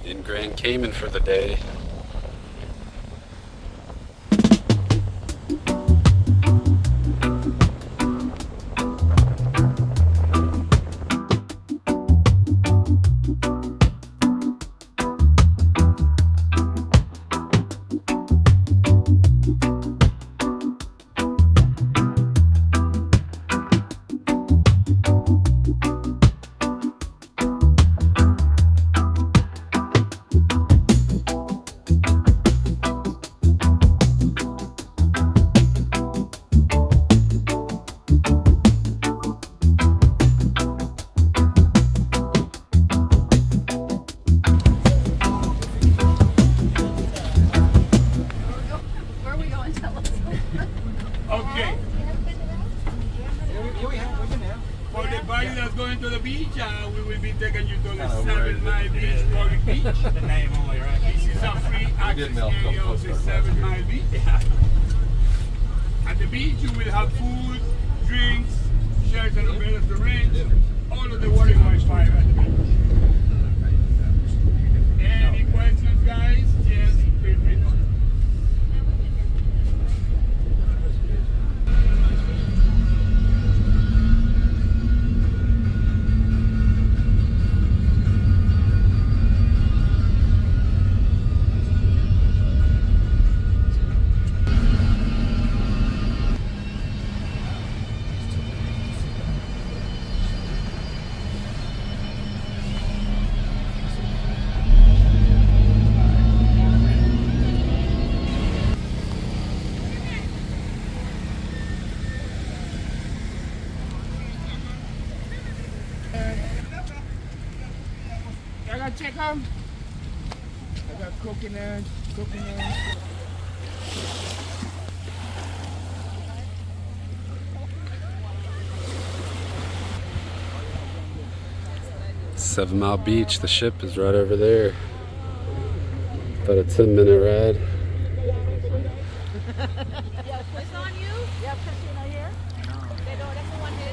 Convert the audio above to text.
in Grand Cayman for the day. Okay. For the party that's going to the beach, we will be taking you to the 7 Mile Beach public beach. The name only, right? This is a free access area of the 7 Mile Beach. At the beach, you will have food, drinks, shirts and umbrellas to rent. All of the water Wi-Fi at the beach. Any questions, guys? Yes, feel free to. I got check them. I got coconut. Seven Mile Beach, the ship is right over there. About a 10-minute ride. It's on you? Yeah, Christina here. They don't, that's the one here.